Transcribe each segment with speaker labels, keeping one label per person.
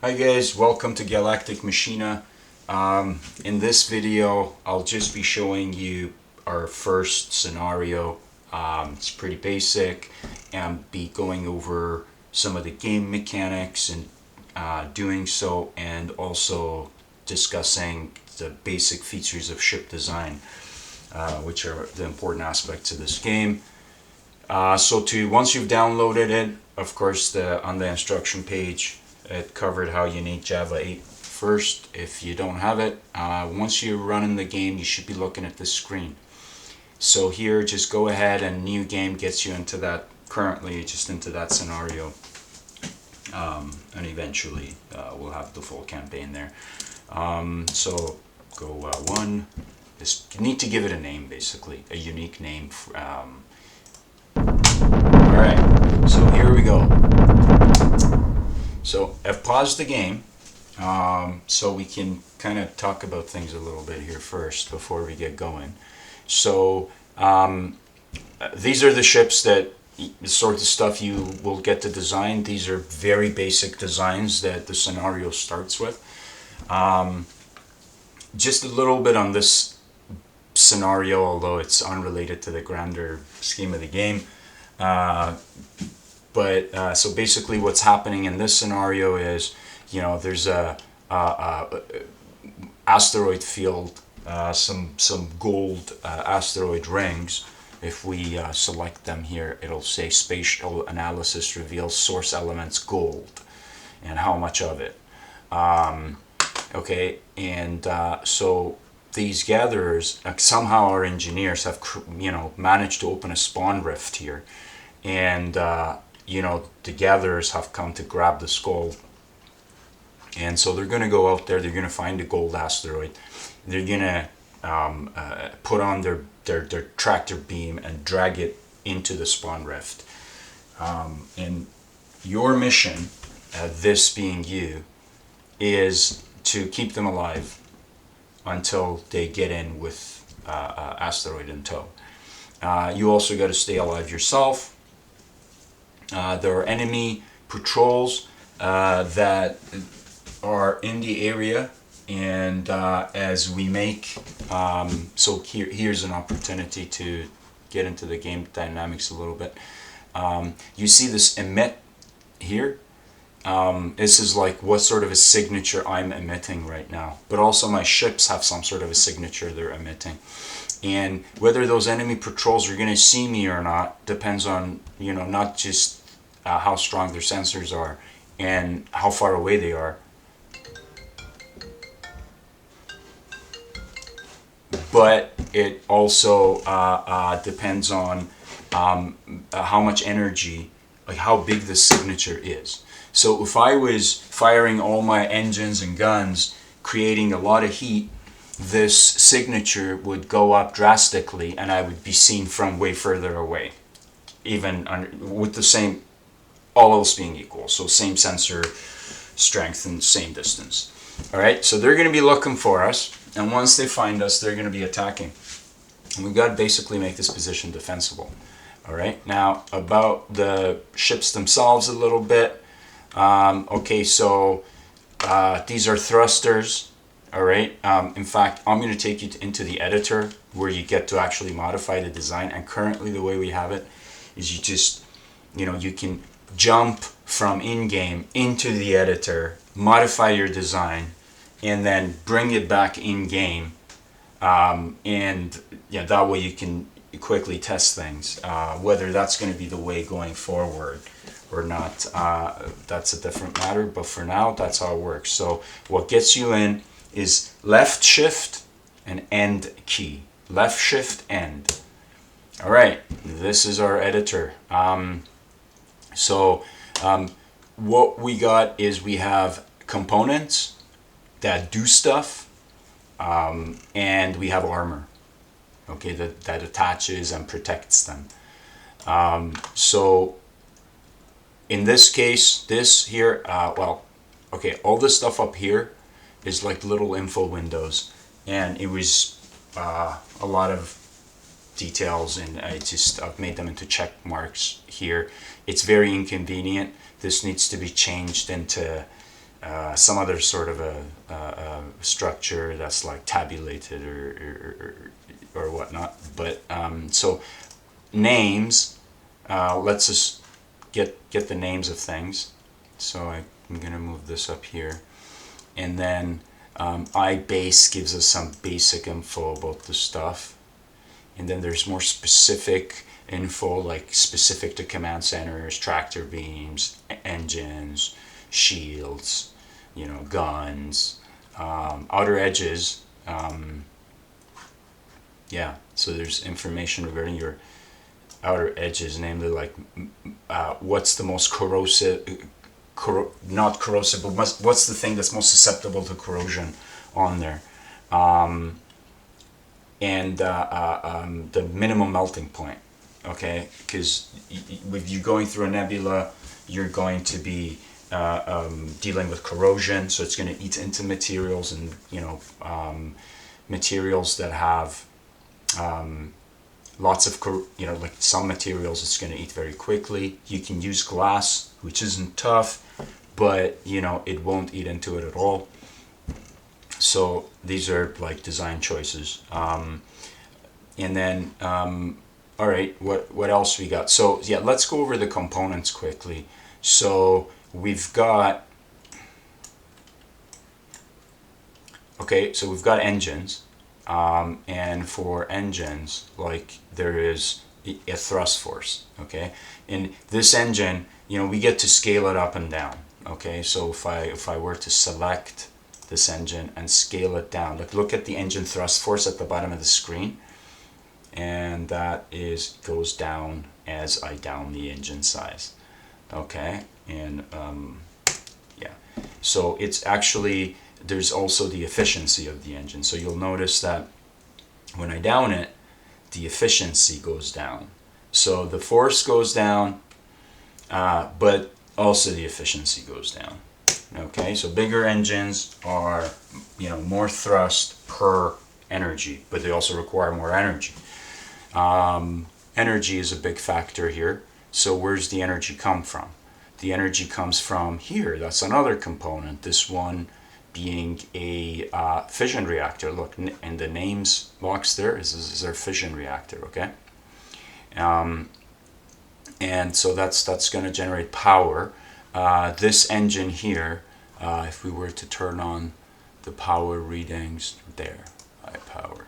Speaker 1: Hi guys, welcome to Galactic Machina. In this video, I'll just be showing you our first scenario. It's pretty basic, and be going over some of the game mechanics and doing so, and also discussing the basic features of ship design, which are the important aspects of this game. Once you've downloaded it, of course, on the instruction page, it covered how you need Java 8 first. If you don't have it, once you're running the game, you should be looking at this screen. So here, just go ahead and new game gets you into that, currently just into that scenario. And eventually we'll have the full campaign there. So go one. Just need to give it a name, basically, a unique name. Alright, so here we go. So I've paused the game, so we can kind of talk about things a little bit here first before we get going. So these are the ships that, the sort of stuff you will get to design. These are very basic designs that the scenario starts with. Just a little bit on this scenario, although it's unrelated to the grander scheme of the game. So basically what's happening in this scenario is, there's a asteroid field, some gold asteroid rings. If we select them here, it'll say spatial analysis reveals source elements gold and how much of it. So these gatherers, somehow our engineers have managed to open a spawn rift here, and the gatherers have come to grab the gold. And so they're going to go out there, they're going to find a gold asteroid, they're going to put on their tractor beam and drag it into the spawn rift. And your mission, this being you, is to keep them alive until they get in with asteroid in tow. You also got to stay alive yourself. There are enemy patrols that are in the area, and as we make here's an opportunity to get into the game dynamics a little bit. You see this emit here. This is like what sort of a signature I'm emitting right now, but also my ships have some sort of a signature they're emitting. And whether those enemy patrols are going to see me or not depends on, not just how strong their sensors are and how far away they are, but it also depends on how much energy, like how big the signature is. So if I was firing all my engines and guns, creating a lot of heat, this signature would go up drastically and I would be seen from way further away, even with the same, all else being equal. So same sensor strength and same distance. All right, so they're going to be looking for us, and once they find us, they're going to be attacking. And we've got to basically make this position defensible. All right, now about the ships themselves a little bit. These are thrusters. All right. In fact, I'm going to take you into the editor where you get to actually modify the design. And currently the way we have it is you just, you can jump from in-game into the editor, modify your design, and then bring it back in-game. That way you can quickly test things. Whether that's going to be the way going forward or not, that's a different matter. But for now, that's how it works. So what gets you in is left shift and end key. Left shift end. All right, this is our editor. What we got is we have components that do stuff, and we have armor, okay, that attaches and protects them. In this case, this here, all this stuff up here is like little info windows, and it was a lot of details, and I've made them into check marks here. It's very inconvenient. This needs to be changed into some other sort of a structure that's like tabulated or whatnot. But so names, let's just get the names of things. So I'm gonna move this up here, and then iBase gives us some basic info about the stuff, and then there's more specific info, like specific to command centers, tractor beams, engines, shields, guns, outer edges. Yeah, so there's information regarding your outer edges, namely like what's the most corrosive, not corrosive, but what's the thing that's most susceptible to corrosion on there, and the minimum melting point. Okay, because if you're going through a nebula, you're going to be dealing with corrosion, so it's going to eat into materials, and materials that have lots of like some materials it's going to eat very quickly. You can use glass, which isn't tough, but it won't eat into it at all. So these are like design choices. And then all right, what else we got? So yeah, let's go over the components quickly. So we've got engines, and for engines, like, there is a thrust force. Okay, and this engine, we get to scale it up and down. Okay, so if I were to select this engine and scale it down, like, look at the engine thrust force at the bottom of the screen, and that goes down as I down the engine size. Okay, and yeah, so it's actually, there's also the efficiency of the engine. So you'll notice that when I down it, the efficiency goes down. So the force goes down, but also the efficiency goes down. Okay, so bigger engines are, more thrust per energy, but they also require more energy. Energy is a big factor here. So where's the energy come from? The energy comes from here. That's another component. This one being a fission reactor. Look, in the names box there is our fission reactor. Okay, and so that's going to generate power. This engine here, if we were to turn on the power readings there, high power.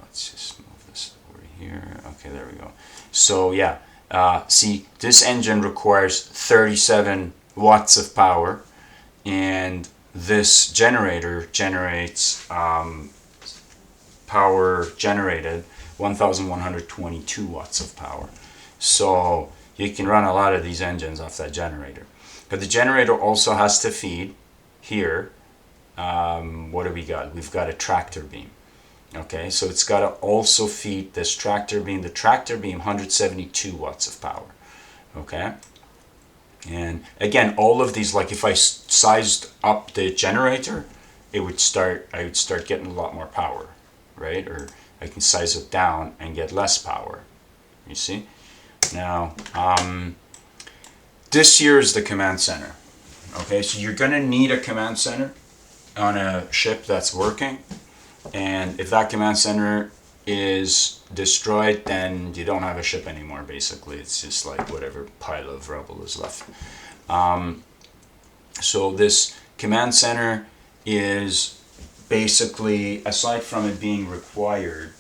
Speaker 1: Let's just move this over here. Okay, there we go. So yeah, see, this engine requires 37 watts of power, and this generator generates power generated 1,122 watts of power. So you can run a lot of these engines off that generator. But the generator also has to feed here. What do we got? We've got a tractor beam. Okay, so it's got to also feed this tractor beam. The tractor beam, 172 watts of power. Okay, and again, all of these, like, if I sized up the generator, I would start getting a lot more power, right? Or I can size it down and get less power. You see? Now, this here is the command center. Okay, so you're going to need a command center on a ship that's working. And if that command center is destroyed, then you don't have a ship anymore, basically. It's just like whatever pile of rubble is left. So this command center is basically, aside from it being required,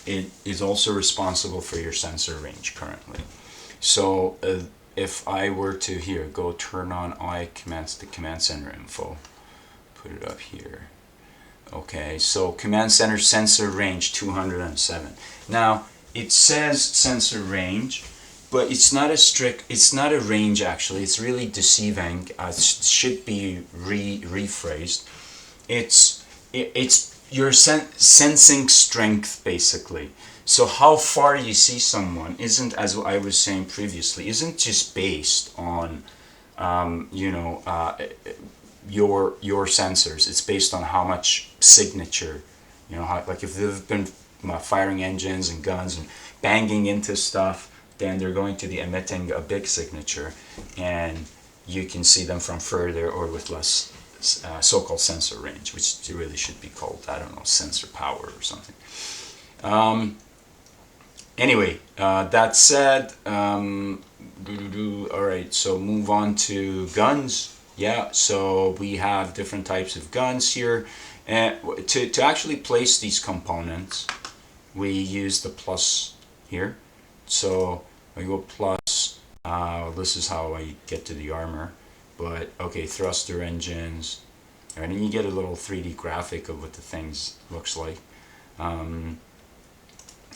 Speaker 1: it is also responsible for your sensor range currently. So if I were to here go turn on the command center info, put it up here. Okay, so command center sensor range 207. Now it says sensor range, but it's not a range actually. It's really deceiving. It should be rephrased. It's your sensing strength, basically. So how far you see someone isn't, as I was saying previously, isn't just based on your sensors. It's based on how much signature, like if they've been firing engines and guns and banging into stuff, then they're going to be emitting a big signature. And you can see them from further or with less so-called sensor range, which really should be called, I don't know, sensor power or something. Anyway, that said, all right, so move on to guns. Yeah, so we have different types of guns here. And to actually place these components, we use the plus here. So I go plus, this is how I get to the armor. But okay, thruster engines, and then you get a little 3D graphic of what the things looks like.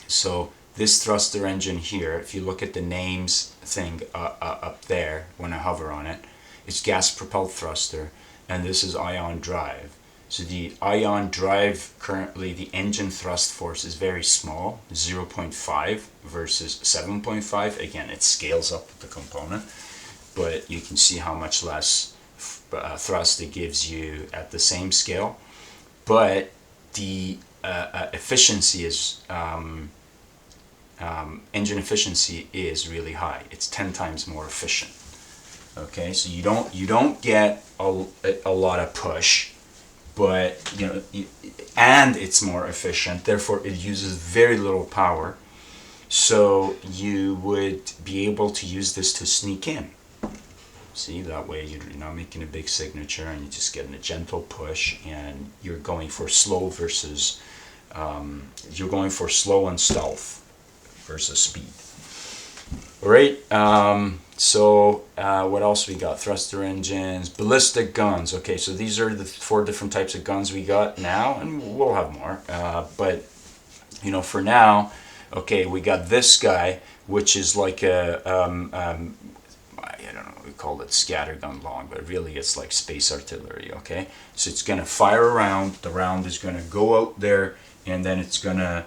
Speaker 1: So this thruster engine here, if you look at the names thing up there when I hover on it, it's gas propelled thruster, and this is ion drive. So the ion drive, currently the engine thrust force is very small, 0.5 versus 7.5. Again, it scales up with the component, but you can see how much less thrust it gives you at the same scale. But the efficiency is engine efficiency is really high. It's 10 times more efficient. Okay, so you don't get a lot of push, but and it's more efficient. Therefore, it uses very little power. So you would be able to use this to sneak in. See, that way you're not making a big signature, and you're just getting a gentle push, and you're going for slow versus you're going for slow and stealth versus speed. All right. So what else we got? Thruster engines, ballistic guns. Okay, so these are the 4 different types of guns we got now, and we'll have more. But for now, okay, we got this guy, which is like a I don't know, we call it scattergun long, but really it's like space artillery. Okay, so it's gonna fire a round. The round is gonna go out there, and then it's gonna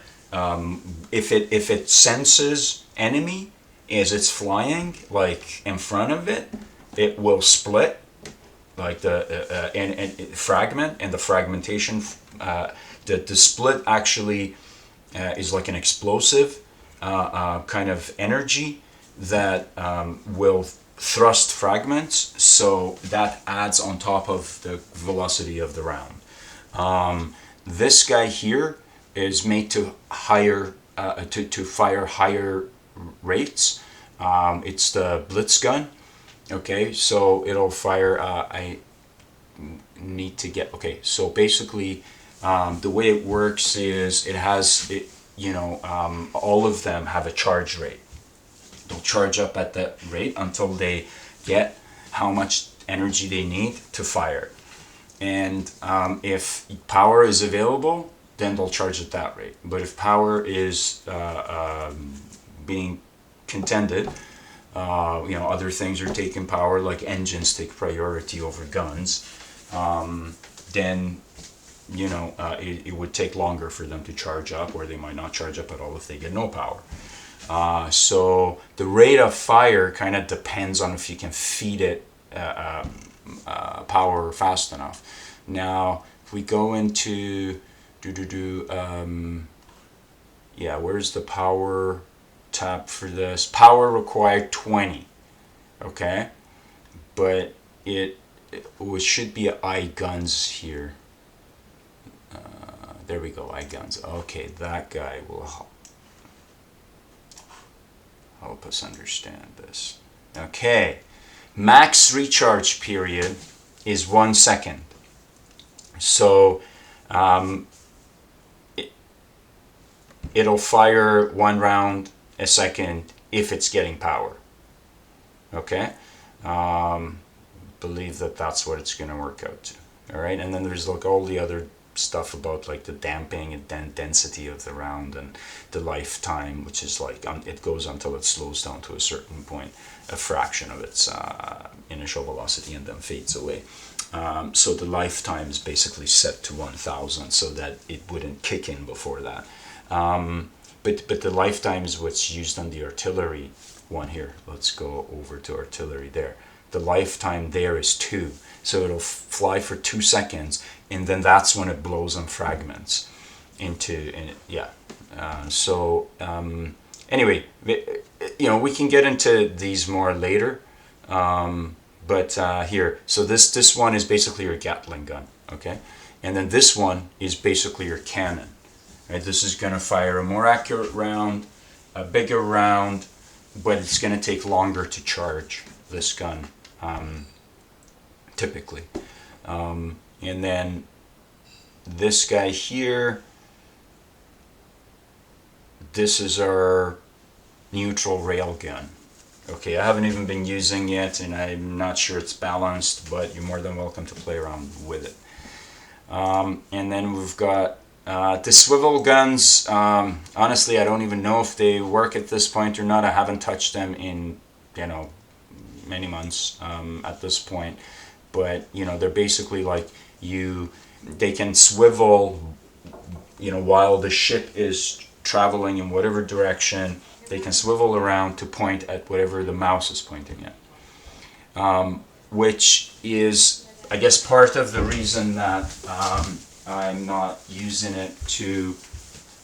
Speaker 1: if it senses enemy as it's flying, like in front of it, it will split, like the and fragment, and the fragmentation, the split actually is like an explosive kind of energy that will thrust fragments, so that adds on top of the velocity of the round. This guy here is made to to fire higher rates. It's the Blitz gun. Okay, so it'll fire. I need to get. Okay, so basically, the way it works is it has it. All of them have a charge rate. They'll charge up at that rate until they get how much energy they need to fire. And if power is available, then they'll charge at that rate. But if power is being contended, other things are taking power, like engines take priority over guns, then it would take longer for them to charge up, or they might not charge up at all if they get no power. So the rate of fire kind of depends on if you can feed it power fast enough. Now, if we go into where's the power tab for this? Power required 20. Okay, but it should be I guns here. There we go, I guns. Okay, that guy will help us understand this. Okay, max recharge period is 1 second. So it'll fire 1 round a second if it's getting power. Okay, believe that's what it's going to work out to. All right, and then there's like all the other stuff about like the damping and density of the round, and the lifetime, which is like it goes until it slows down to a certain point, a fraction of its initial velocity, and then fades away. So the lifetime is basically set to 1,000 so that it wouldn't kick in before that. But the lifetime is what's used on the artillery one here. Let's go over to artillery there. The lifetime there is 2. So it'll fly for 2 seconds, and then that's when it blows them fragments into, anyway, we can get into these more later, But here, so this one is basically your Gatling gun, okay? And then this one is basically your cannon, right? This is going to fire a more accurate round, a bigger round, but it's going to take longer to charge this gun, typically. And then this guy here, this is our neutral rail gun. Okay, I haven't even been using it, and I'm not sure it's balanced, but you're more than welcome to play around with it. And then we've got the swivel guns. Honestly, I don't even know if they work at this point or not. I haven't touched them in, many months at this point. But, they're basically like they can swivel, while the ship is traveling in whatever direction. They can swivel around to point at whatever the mouse is pointing at, which is, I guess, part of the reason that I'm not using it to,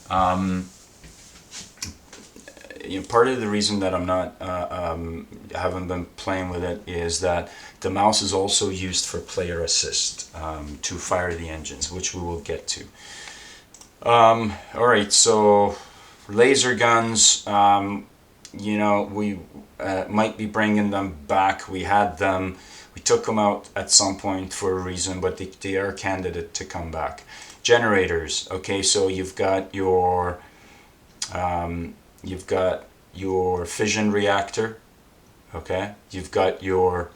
Speaker 1: part of the reason that I'm not, haven't been playing with it is that the mouse is also used for player assist, to fire the engines, which we will get to. Alright, so laser guns, we might be bringing them back. We had them, we took them out at some point for a reason, but they are candidate to come back. Generators, okay, so you've got your fission reactor, okay, you've got your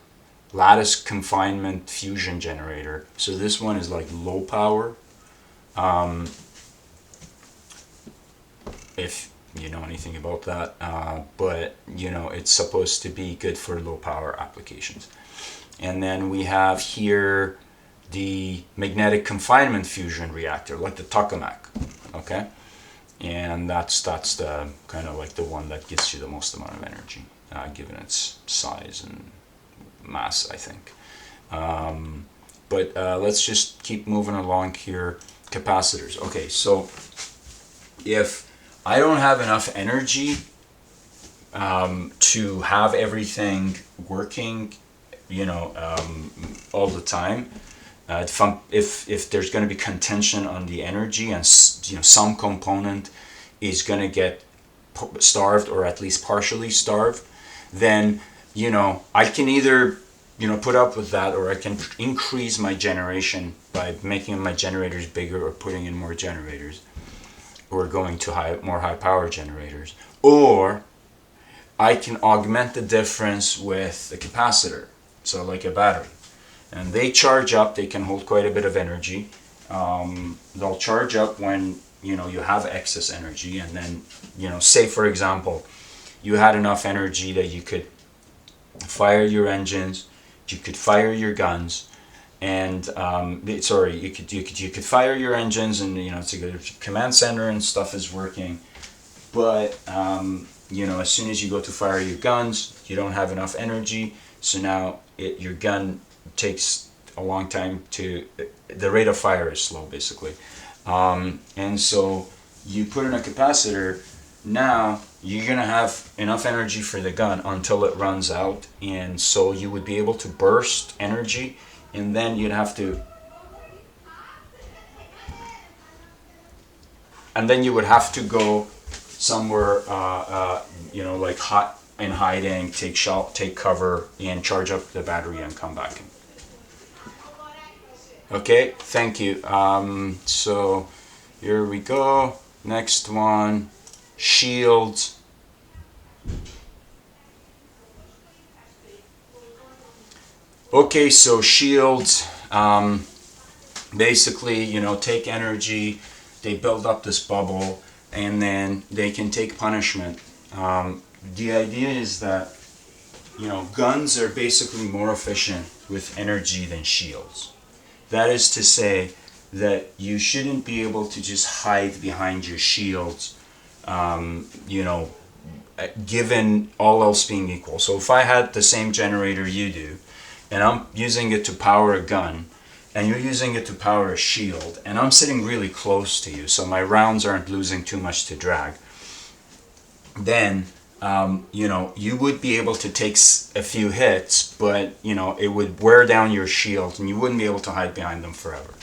Speaker 1: lattice confinement fusion generator. So this one is like low power. If you know anything about that, but it's supposed to be good for low power applications. And then we have here the magnetic confinement fusion reactor, like the tokamak, okay, and that's the kind of like the one that gets you the most amount of energy, given its size and mass, I think. But let's just keep moving along here. Capacitors. Okay, so if I don't have enough energy to have everything working, all the time. If there's going to be contention on the energy, and some component is going to get starved or at least partially starved, then I can either put up with that, or I can increase my generation by making my generators bigger or putting in more generators, or going to more high power generators, or I can augment the difference with a capacitor, so like a battery, and they charge up. They can hold quite a bit of energy. They'll charge up when you have excess energy, and then say for example you had enough energy that you could fire your engines, you could fire your guns, and you could fire your engines, and it's a good command center and stuff is working, but as soon as you go to fire your guns, you don't have enough energy, so now your gun takes a long time the rate of fire is slow, basically, and so you put in a capacitor. Now you're gonna have enough energy for the gun until it runs out, and so you would be able to burst energy, and then you'd have to, you would have to go somewhere, like hot in hiding, take cover, and charge up the battery and come back in. Okay, thank you. So here we go. Next one, shields. Okay, so shields, basically, take energy, they build up this bubble, and then they can take punishment. The idea is that, guns are basically more efficient with energy than shields. That is to say that you shouldn't be able to just hide behind your shields, given all else being equal. So if I had the same generator you do, and I'm using it to power a gun, and you're using it to power a shield, and I'm sitting really close to you, so my rounds aren't losing too much to drag, then you would be able to take a few hits, but it would wear down your shield, and you wouldn't be able to hide behind them forever.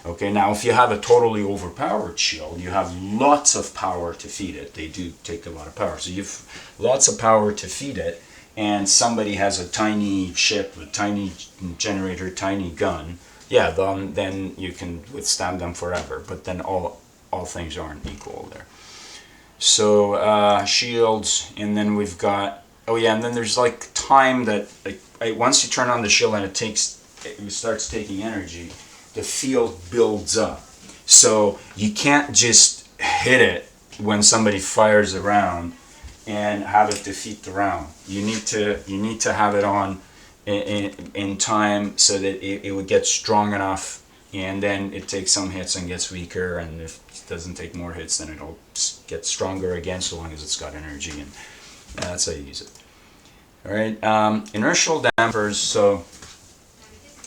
Speaker 1: Okay, now if you have a totally overpowered shield, you have lots of power to feed it. They do take a lot of power, so you've lots of power to feed it. And somebody has a tiny ship, a tiny generator, tiny gun. Yeah, then you can withstand them forever. But then all things aren't equal there. So shields, and then we've got, oh yeah, and then there's like time that once you turn on the shield and it starts taking energy, the field builds up. So you can't just hit it when somebody fires around and have it defeat the round. You need to have it on in time so that it would get strong enough, and then it takes some hits and gets weaker, and if it doesn't take more hits, then it'll get stronger again, so long as it's got energy, and that's how you use it. All right, inertial dampers. So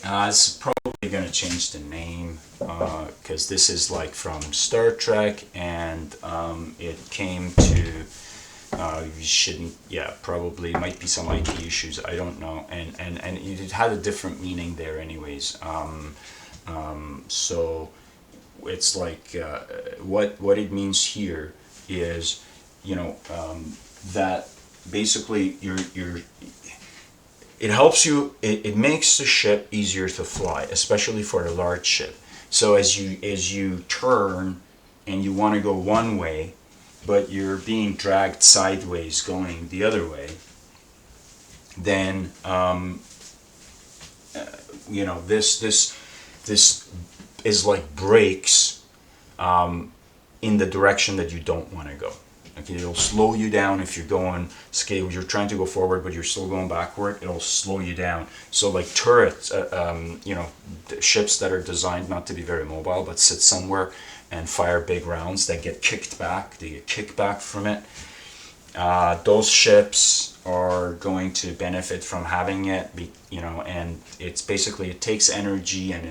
Speaker 1: it's probably going to change the name because this is like from Star Trek, and it came to you shouldn't, yeah, probably might be some IP issues, I don't know, and it had a different meaning there anyways. So it's like what it means here is, that basically it helps you, it makes the ship easier to fly, especially for a large ship. So as you turn and you want to go one way, but you're being dragged sideways going the other way, then this is like brakes in the direction that you don't want to go. Okay, it'll slow you down if you're going. Okay, you're trying to go forward, but you're still going backward. It'll slow you down. So like turrets, ships that are designed not to be very mobile, but sit somewhere and fire big rounds that get kicked back. They get kickback from it. Those ships are going to benefit from having it, and it's basically, it takes energy, and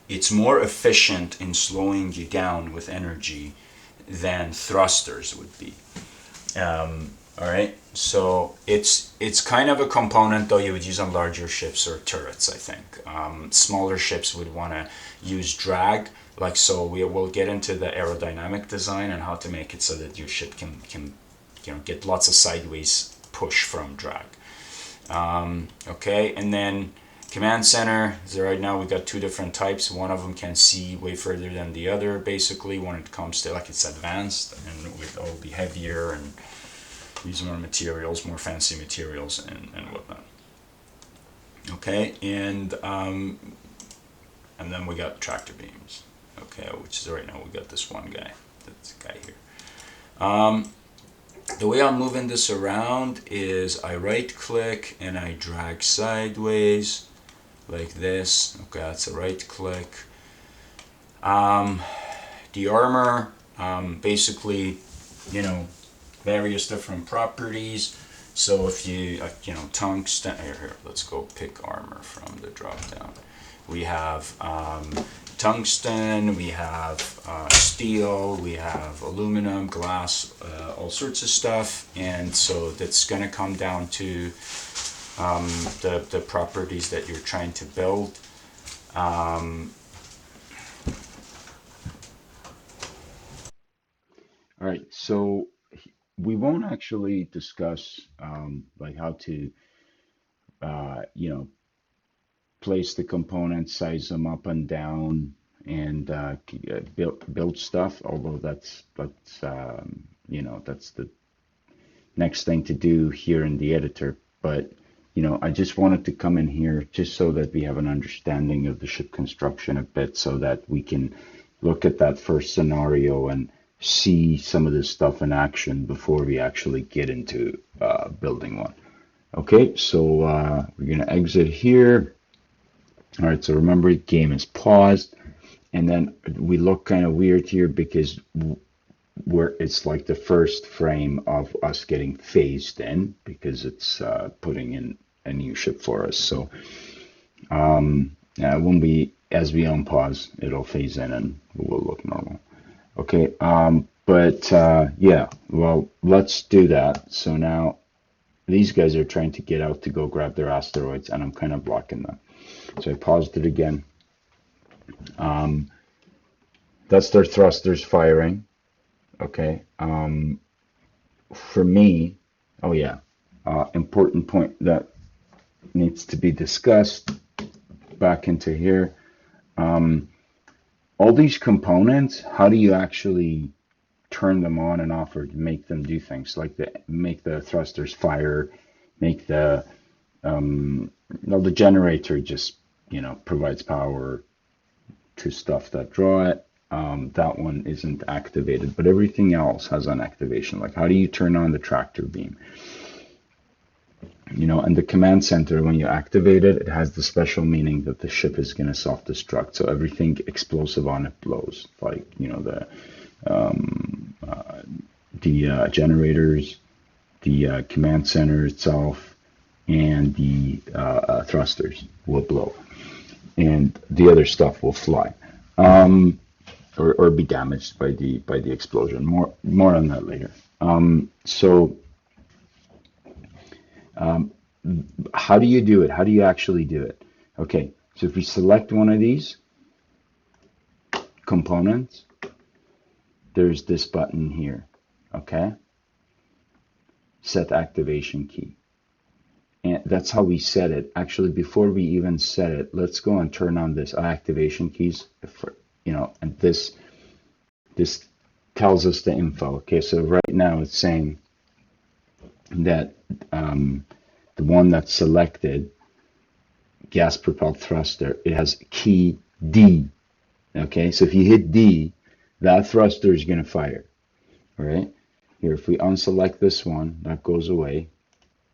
Speaker 1: it's more efficient in slowing you down with energy than thrusters would be. All right, so it's kind of a component, though you would use on larger ships or turrets, I think. Smaller ships would want to use drag, like, so we will get into the aerodynamic design and how to make it so that your ship can get lots of sideways push from drag. Okay, and then command center. So right now we got two different types. One of them can see way further than the other, basically, when it comes to, like, it's advanced, and it will be heavier and use more materials, more fancy materials, and whatnot. Okay, and then we got tractor beams. Okay, which is right now we got this one guy, this guy here. The way I'm moving this around is I right click and I drag sideways like this. Okay, that's a right click. The armor, basically, various different properties. So if you, tungsten, here, let's go pick armor from the drop down. We have tungsten, we have steel, we have aluminum, glass, all sorts of stuff, and so that's going to come down to the properties that you're trying to build. All right, so we won't actually discuss like how to place the components, size them up and down, and build stuff. Although that's the next thing to do here in the editor. But I just wanted to come in here just so that we have an understanding of the ship construction a bit, so that we can look at that first scenario and see some of this stuff in action before we actually get into building one. Okay, so we're going to exit here. All right, so remember, the game is paused, and then we look kind of weird here because it's like the first frame of us getting phased in, because it's putting in a new ship for us. So as we unpause, it'll phase in and we'll look normal. Okay, But yeah, well, let's do that. So now these guys are trying to get out to go grab their asteroids, and I'm kind of blocking them. So I paused it again. That's their thrusters firing. Okay. For me, oh yeah, important point that needs to be discussed back into here. All these components, how do you actually turn them on and off or make them do things like make the thrusters fire, make the the generator just provides power to stuff that draw it. That one isn't activated, but everything else has an activation. Like how do you turn on the tractor beam? And the command center, when you activate it, it has the special meaning that the ship is going to self-destruct. So everything explosive on it blows, like the generators, the command center itself, and the thrusters will blow, and the other stuff will fly, or be damaged by the explosion. More on that later. So how do you do it? How do you actually do it? Okay, so if we select one of these components, there's this button here. Okay, set activation key. And that's how we set it. Actually, before we even set it, let's go and turn on this activation keys. And this tells us the info. Okay, so right now it's saying that the one that's selected, gas propelled thruster, it has key D. Okay, so if you hit D, that thruster is going to fire. All right, here if we unselect this one, that goes away.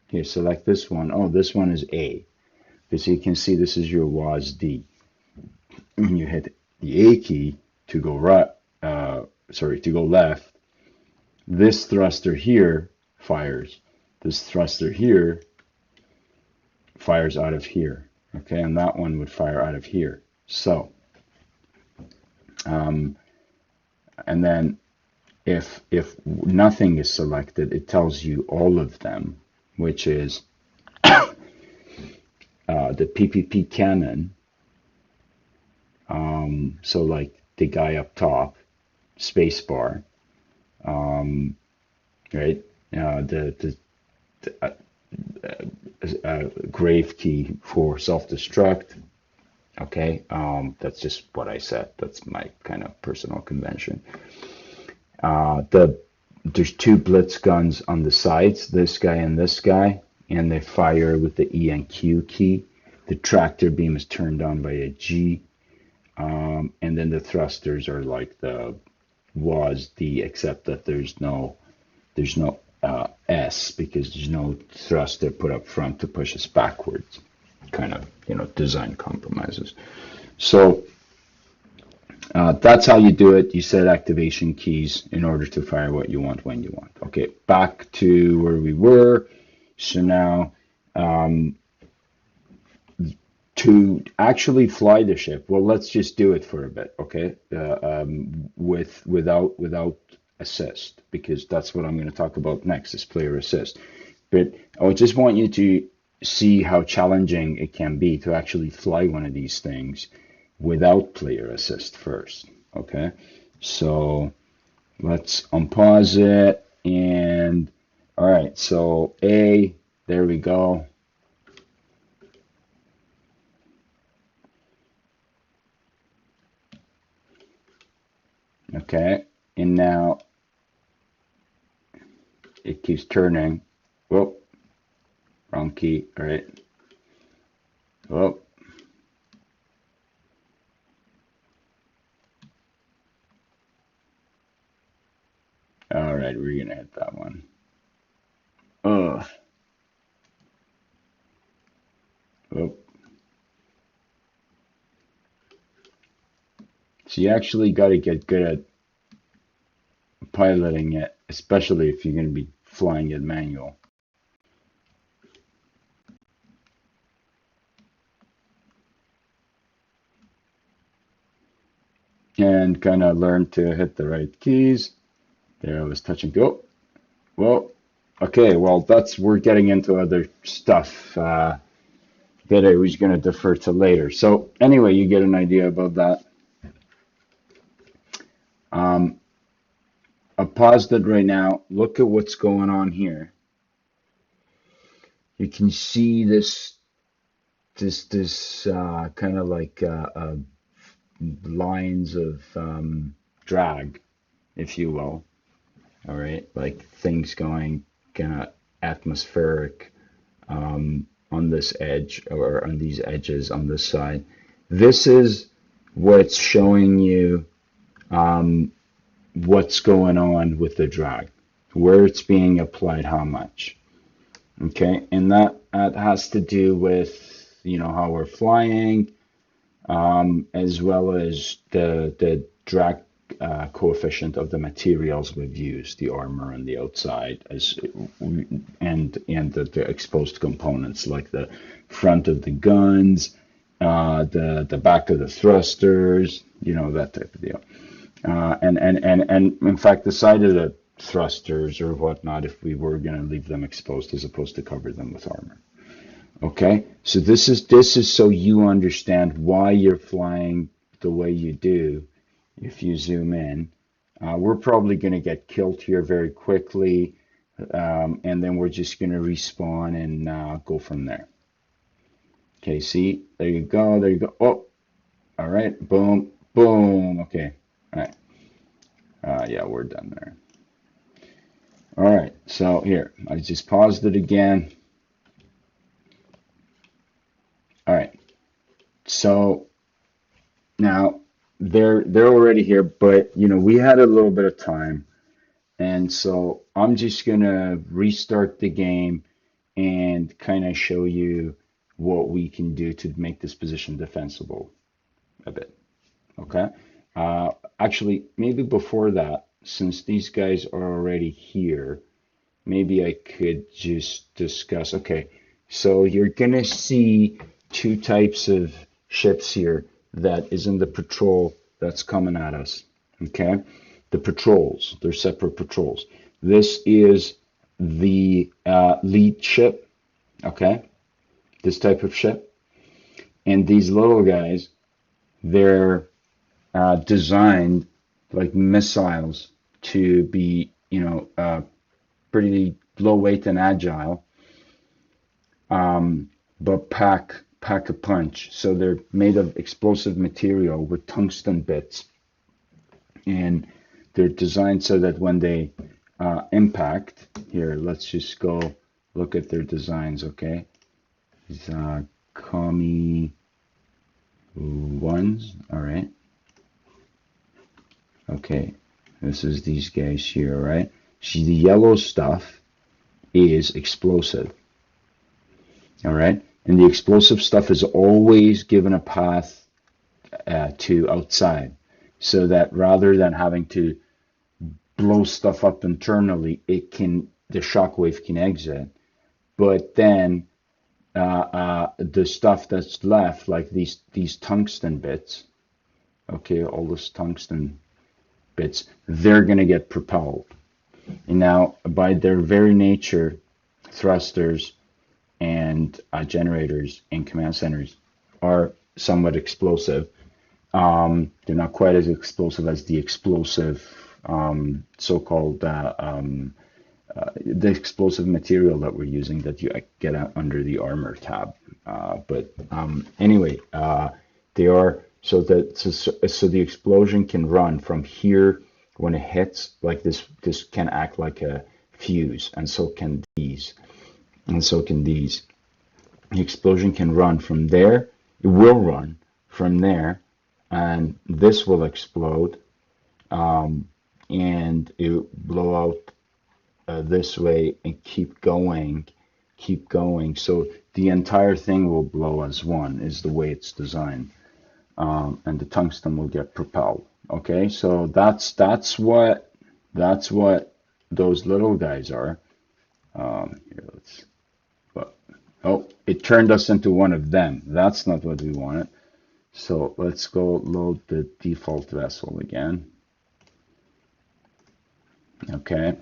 Speaker 1: Here, select this one. Oh, this one is A. So you can see this is your WASD. When you hit the A key to go right, to go left, this thruster here fires. This thruster here fires out of here. Okay, and that one would fire out of here. So, and then if nothing is selected, it tells you all of them, which is the PPP cannon. So like the guy up top, spacebar, right? The grave key for self-destruct. Okay, that's just what I said. That's my kind of personal convention. There's two blitz guns on the sides, this guy and this guy, and they fire with the E and Q key. The tractor beam is turned on by a G, and then the thrusters are like the WASD, except that there's no S, because there's no thruster put up front to push us backwards. Kind of design compromises. So that's how you do it. You set activation keys in order to fire what you want when you want. Okay, back to where we were. So now to actually fly the ship, well, let's just do it for a bit, okay? Without assist, because that's what I'm going to talk about next, is player assist. But I just want you to see how challenging it can be to actually fly one of these things without player assist first. Okay, so let's unpause it, and all right, so A, there we go. Okay, and now it keeps turning. Whoop, wrong key. All right. Whoop. All right, we're gonna hit that one. Ugh. Whoop. So you actually got to get good at piloting it, especially if you're going to be flying it manual. And kind of learn to hit the right keys.
Speaker 2: There I was touch and go. Well, okay, well, we're getting into other stuff that I was going to defer to later. So anyway, you get an idea about that. Um, I paused it right now. Look at what's going on here. You can see this kind of like lines of drag, if you will. All right, like things going kind of atmospheric on this edge or on these edges on this side. This is what's showing you what's going on with the drag, where it's being applied, how much. Okay, and that has to do with how we're flying, as well as the drag coefficient of the materials we've used, the armor on the outside, and the exposed components like the front of the guns, the back of the thrusters, that type of deal. And in fact, the side of the thrusters or whatnot, if we were going to leave them exposed as opposed to cover them with armor. Okay, so this is so you understand why you're flying the way you do. If you zoom in, we're probably going to get killed here very quickly, and then we're just going to respawn and go from there. Okay, see, there you go, there you go. Oh, all right, boom, boom. Okay, all right. Yeah, we're done there. All right, so here, I just paused it again. All right, so now they're already here, but we had a little bit of time, and so I'm just gonna restart the game and kind of show you what we can do to make this position defensible a bit. Okay. Actually, maybe before that, since these guys are already here, maybe I could just discuss. Okay, so you're gonna see two types of ships here that is in the patrol that's coming at us. Okay, the patrols, they're separate patrols. This is the lead ship. Okay, this type of ship, and these little guys, they're designed like missiles to be, pretty low weight and agile, but pack a punch. So they're made of explosive material with tungsten bits, and they're designed so that when they impact, here, let's just go look at their designs, okay? These Kami ones, all right. Okay, this is these guys here, right? See, the yellow stuff is explosive, all right? And the explosive stuff is always given a path to outside, so that rather than having to blow stuff up internally, the shockwave can exit. But then the stuff that's left, like these tungsten bits, okay, all this tungsten bits, they're going to get propelled. And now, by their very nature, thrusters and generators and command centers are somewhat explosive. They're not quite as explosive as the explosive so-called the explosive material that we're using that you get under the armor tab. But anyway, they are so that so the explosion can run from here when it hits, like this. This can act like a fuse, and so can these, and so can these. The explosion can run from there. It will run from there, and this will explode, and it will blow out this way and keep going, keep going. So the entire thing will blow as one, is the way it's designed, and the tungsten will get propelled. Okay, so that's what those little guys are. Here, oh, it turned us into one of them. That's not what we wanted. So let's go load the default vessel again. Okay,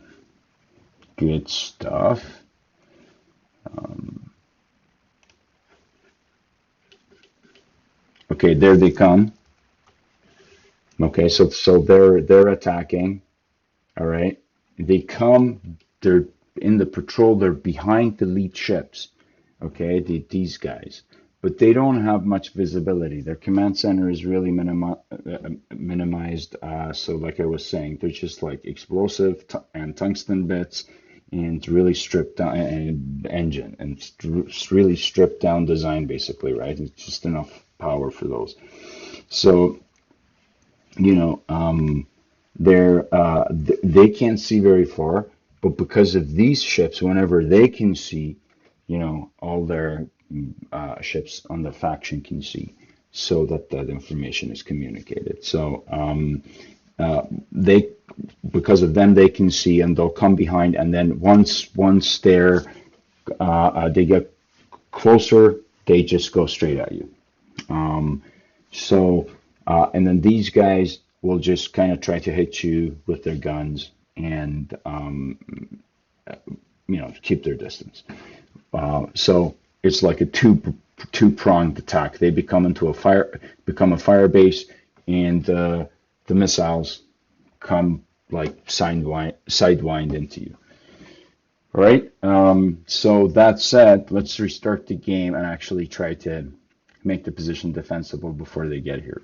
Speaker 2: good stuff. Okay, there they come. Okay, so they're attacking. All right, they come. They're in the patrol. They're behind the lead ships. Okay, these guys, but they don't have much visibility. Their command center is really minimized. So, like I was saying, they're just like explosive and tungsten bits, and really stripped down and engine and really stripped down design, basically, right? It's just enough power for those. So, you know, they can't see very far, but because of these ships, whenever they can see, all their ships on the faction can see, so that that information is communicated. So they, because of them, they can see, and they'll come behind, and then once they get closer, they just go straight at you. So, and then these guys will just kind of try to hit you with their guns and, keep their distance. So it's like a two-pronged attack. They become a fire base, and the missiles come like sidewind into you. All right. So that said, let's restart the game and actually try to make the position defensible before they get here.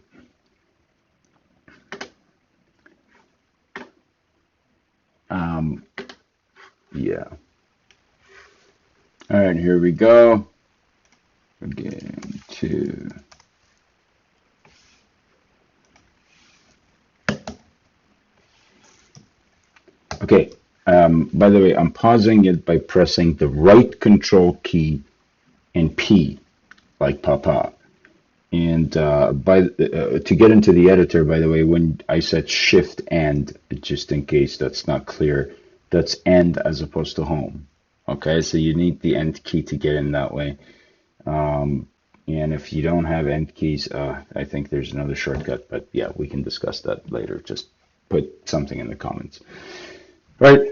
Speaker 2: Yeah. All right, here we go. Again, two. Okay. By the way, I'm pausing it by pressing the right control key and P, like Papa. And to get into the editor, by the way, when I said Shift End, just in case that's not clear, that's End as opposed to Home. Okay, so you need the End key to get in that way. And if you don't have End keys, I think there's another shortcut, but yeah, we can discuss that later. Just put something in the comments. Right.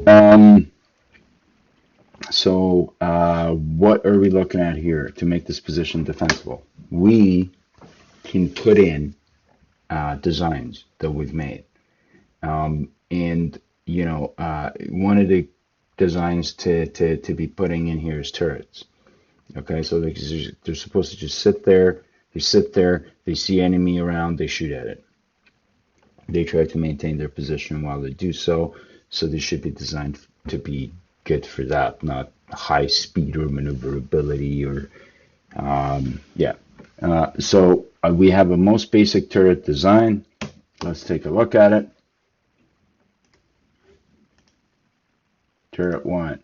Speaker 2: So what are we looking at here to make this position defensible? We can put in designs that we've made. And, one of the designs to be putting in here is turrets. Okay, so they're supposed to just sit there. They sit there, they see enemy around, they shoot at it. They try to maintain their position while they do so. So they should be designed to be good for that, not high speed or maneuverability or, yeah. So we have a most basic turret design. Let's take a look at it. Turret 1.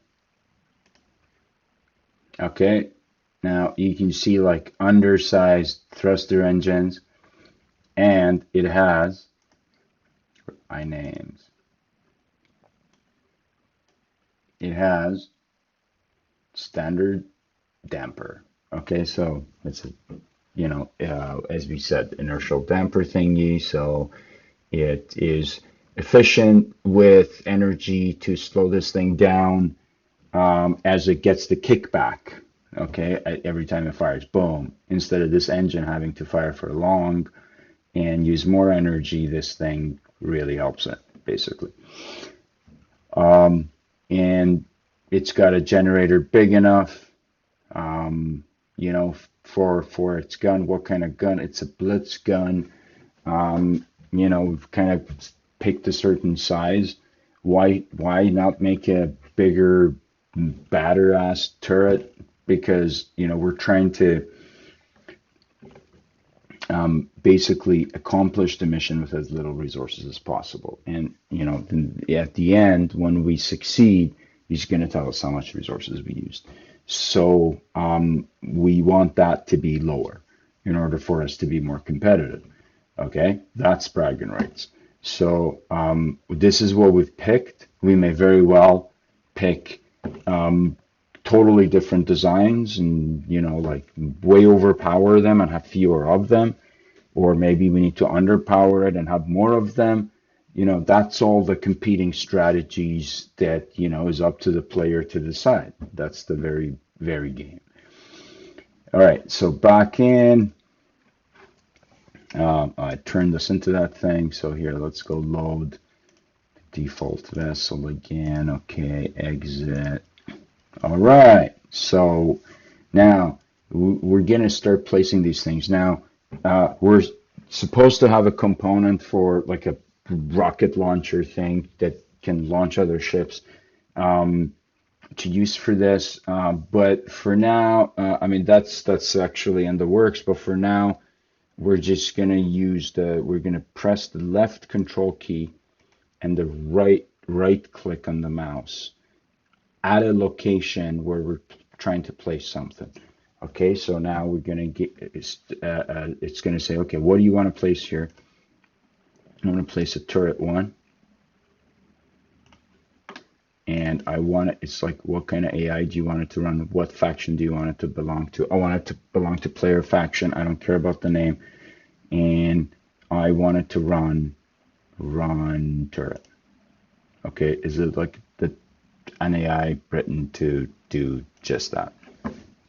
Speaker 2: Okay, now you can see like undersized thruster engines, and it has my names. It has standard damper. Okay, so it's as we said, inertial damper thingy. So it is efficient with energy to slow this thing down as it gets the kickback. Okay, every time it fires, boom. Instead of this engine having to fire for long and use more energy, this thing really helps it, basically. And it's got a generator big enough, for its gun. What kind of gun? It's a blitz gun. We've kind of picked a certain size. Why not make a bigger, badder ass turret? Because we're trying to basically accomplish the mission with as little resources as possible. And at the end, when we succeed, he's going to tell us how much resources we used. So we want that to be lower in order for us to be more competitive. Okay, that's bragging rights. So this is what we've picked. We may very well pick totally different designs and like way overpower them and have fewer of them, or maybe we need to underpower it and have more of them. that's all the competing strategies that, is up to the player to decide. That's the very, very game. All right, so back in, I turned this into that thing. So here, let's go load default vessel again. Okay, exit. All right, so now we're going to start placing these things. Now, we're supposed to have a component for like a rocket launcher thing that can launch other ships to use for this. But for now, I mean, that's actually in the works. But for now, we're just going to we're going to press the left control key and the right click on the mouse at a location where we're trying to place something. Okay, so now we're going to get, it's going to say, okay, what do you want to place here? I want to place a turret 1. And I want it, it's like, what kind of AI do you want it to run? What faction do you want it to belong to? I want it to belong to player faction. I don't care about the name. And I want it to run turret. Okay, is it like an AI written to do just that?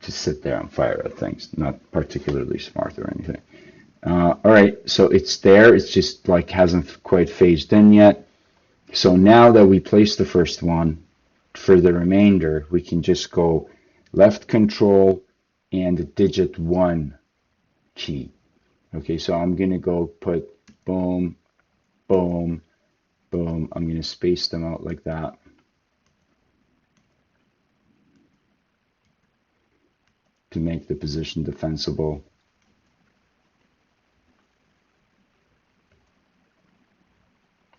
Speaker 2: To sit there and fire at things, not particularly smart or anything. All right, so it's there. It's just like hasn't quite phased in yet. So now that we place the first one, for the remainder, we can just go left control and the digit 1 key. Okay, so I'm going to go put boom, boom, boom. I'm going to space them out like that. To make the position defensible.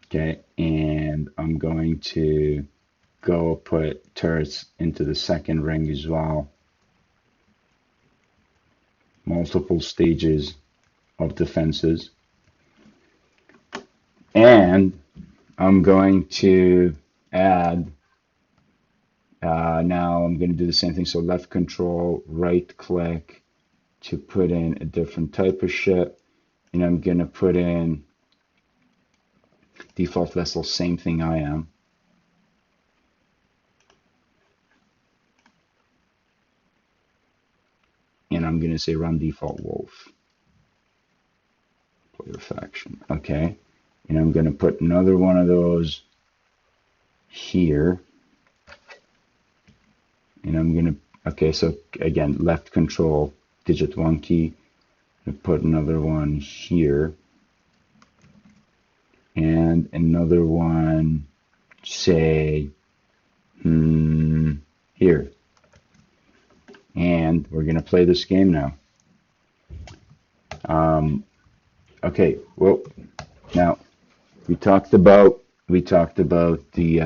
Speaker 2: Okay, and I'm going to go put turrets into the second ring as well. Multiple stages of defenses. And I'm going to add now I'm going to do the same thing. So left control, right click to put in a different type of ship. And I'm going to put in default vessel, same thing I am. And I'm going to say run default wolf. Player faction. Okay. And I'm going to put another one of those here. And I'm going to, okay, so again, left control, digit 1 key, and put another one here. And another one, say, here. And we're going to play this game now. Okay, well, now we talked about the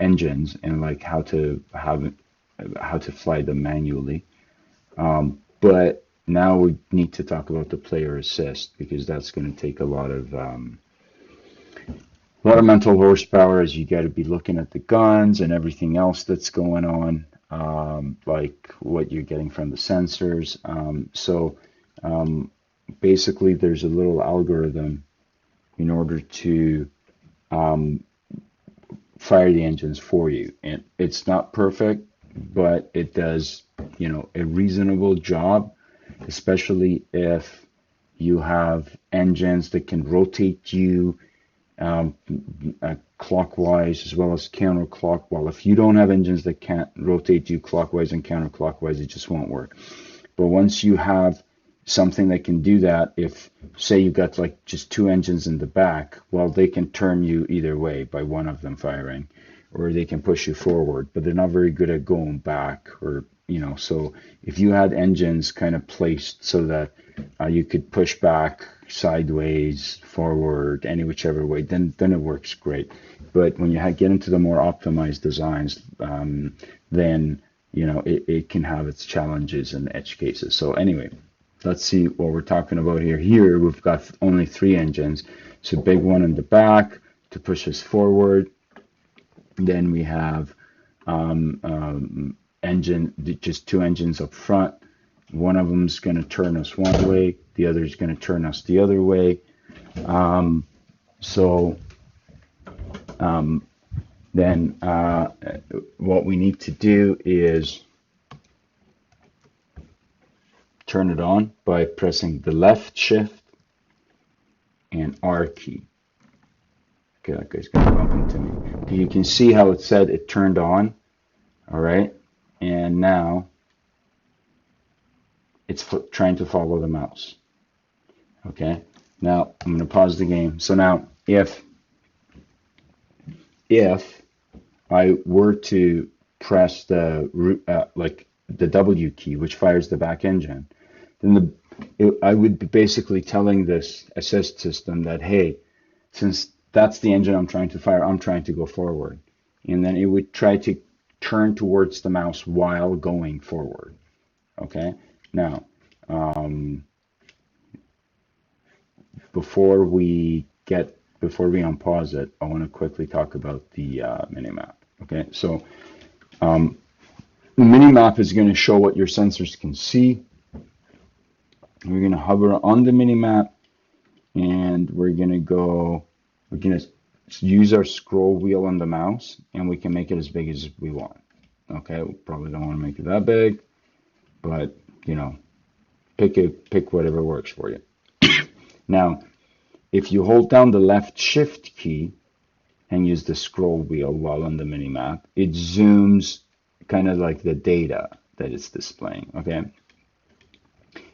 Speaker 2: engines and like how to fly them manually. But now we need to talk about the player assist, because that's going to take a lot of mental horsepower, as you got to be looking at the guns and everything else that's going on, like what you're getting from the sensors. Basically, there's a little algorithm in order to fire the engines for you, and it's not perfect, but it does, a reasonable job, especially if you have engines that can rotate you clockwise as well as counterclockwise. Well, if you don't have engines that can't rotate you clockwise and counterclockwise, it just won't work. But once you have something that can do that, if say you got like just 2 engines in the back, well, they can turn you either way by one of them firing, or they can push you forward, but they're not very good at going back, or so if you had engines kind of placed so that you could push back, sideways, forward, any whichever way, then it works great. But when you get into the more optimized designs, then it can have its challenges and edge cases. So anyway, let's see what we're talking about here. Here we've got only 3 engines. So big one in the back to push us forward. Then we have just 2 engines up front. One of them is going to turn us one way, the other is going to turn us the other way. So then what we need to do is turn it on by pressing the left shift and R key. Okay, that guy's gonna bump into me. You can see how it said it turned on, all right? And now it's trying to follow the mouse. Okay, now I'm gonna pause the game. So now if I were to press the like the W key, which fires the back engine, then I would be basically telling this assist system that, hey, since that's the engine I'm trying to fire, I'm trying to go forward. And then it would try to turn towards the mouse while going forward. Okay, now before we unpause it, I want to quickly talk about the minimap. Okay, so the minimap is going to show what your sensors can see. We're going to hover on the minimap, and we're going to use our scroll wheel on the mouse, and we can make it as big as we want. Okay, we probably don't want to make it that big, but you know, pick whatever works for you. Now, if you hold down the left shift key and use the scroll wheel while on the minimap, it zooms kind of like the data that it's displaying. Okay,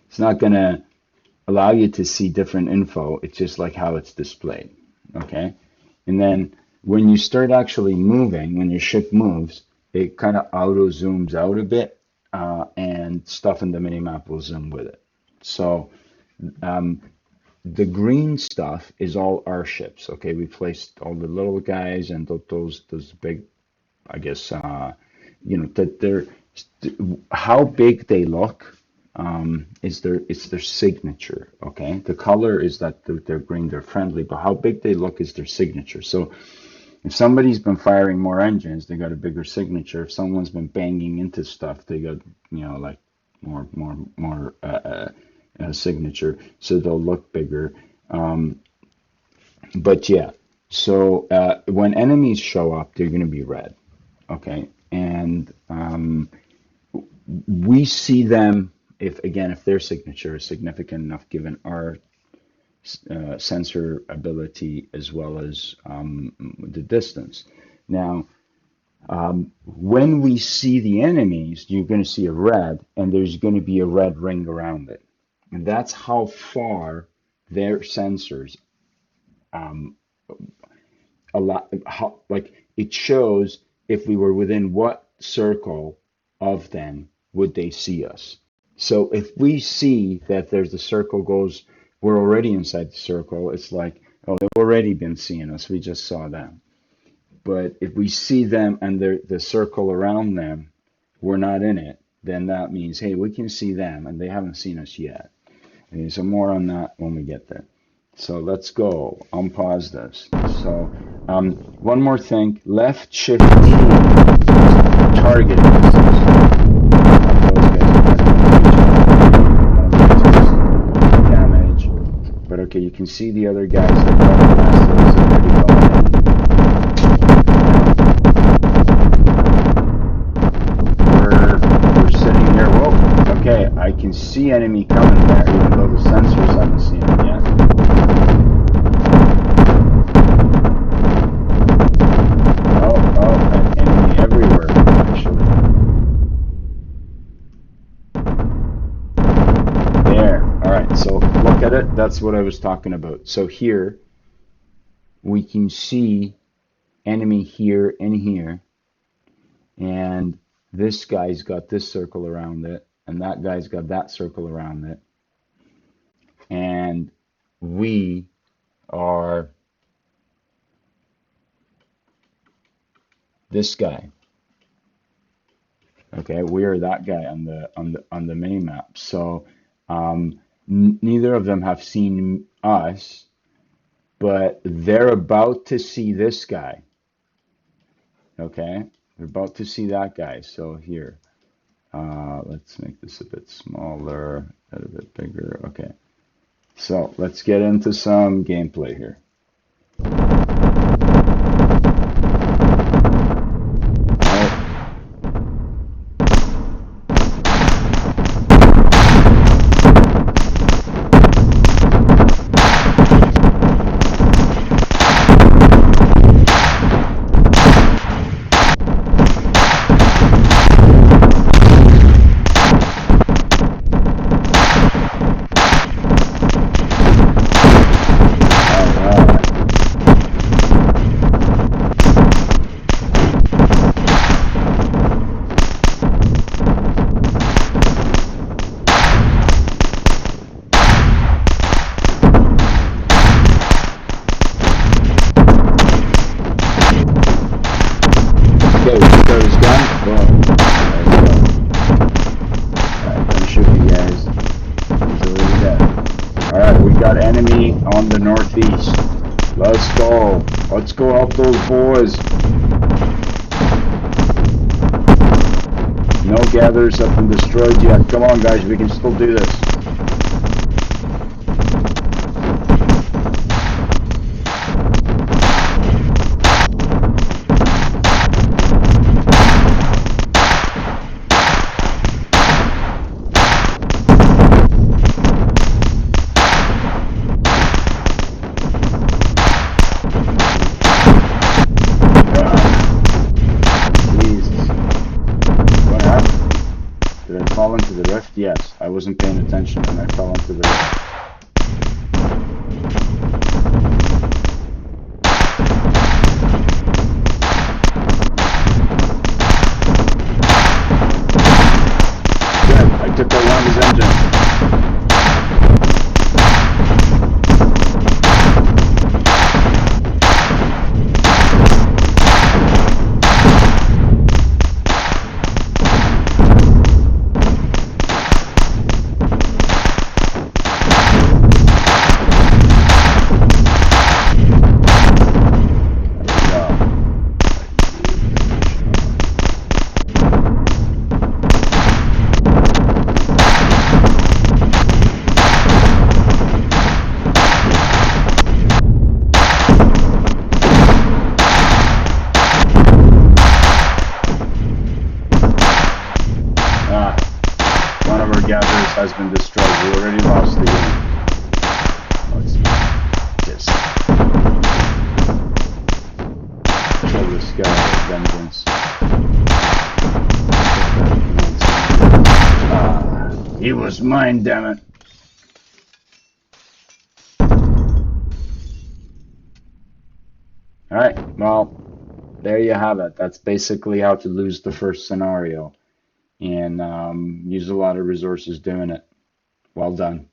Speaker 2: it's not going to allow you to see different info. It's just like how it's displayed. Okay, and then when you start actually moving, when your ship moves, it kind of auto zooms out a bit, and stuff in the minimap will zoom with it. So the green stuff is all our ships. Okay, we placed all the little guys and those big, I guess, that they're how big they look. It's their signature. Okay, the color is that they're green, they're friendly, but how big they look is their signature. So if somebody's been firing more engines, they got a bigger signature. If someone's been banging into stuff, they got like more signature. So they'll look bigger. But yeah, so when enemies show up, they're going to be red. Okay, and we see them if their signature is significant enough given our sensor ability as well as the distance. Now, when we see the enemies, you're going to see a red, and there's going to be a red ring around it. And that's how far their sensors, like it shows if we were within what circle of them would they see us. So if we see that there's the circle goes, we're already inside the circle, it's like, oh, they've already been seeing us, we just saw them. But if we see them and the circle around them, we're not in it, then that means, hey, we can see them and they haven't seen us yet. Okay, so more on that when we get there. So let's go. Unpause this. So one more thing. Left shift T target damage. But okay, you can see the other guys. We're sitting here. Whoa. Okay, I can see enemy coming there, even though the sensors haven't seen them yet. Enemy everywhere, actually. There. All right, so look at it. That's what I was talking about. So here, we can see enemy here and here. And this guy's got this circle around it. And that guy's got that circle around it. And we are this guy. Okay, we are that guy on the mini map. So neither of them have seen us, but they're about to see this guy. Okay, they're about to see that guy. So here, let's make this a bit smaller, a bit bigger. Okay, So let's get into some gameplay here. Okay, we start his gun. Boom. There we go. Alright, don't shoot me, guys. Until we're dead. Alright, we got enemy on the northeast. Let's go. Let's go help those boys. No gatherers have been destroyed yet. Come on, guys, we can still do this. Did I fall into the rift? Yes. I wasn't paying attention and I fell into the rift. Good. I took out one of his engines. One of our gatherers has been destroyed. We already lost the game. Let's just kill this guy with vengeance. He was mine, damn it. Alright, well, there you have it. That's basically how to lose the first scenario. And use a lot of resources doing it. Well done.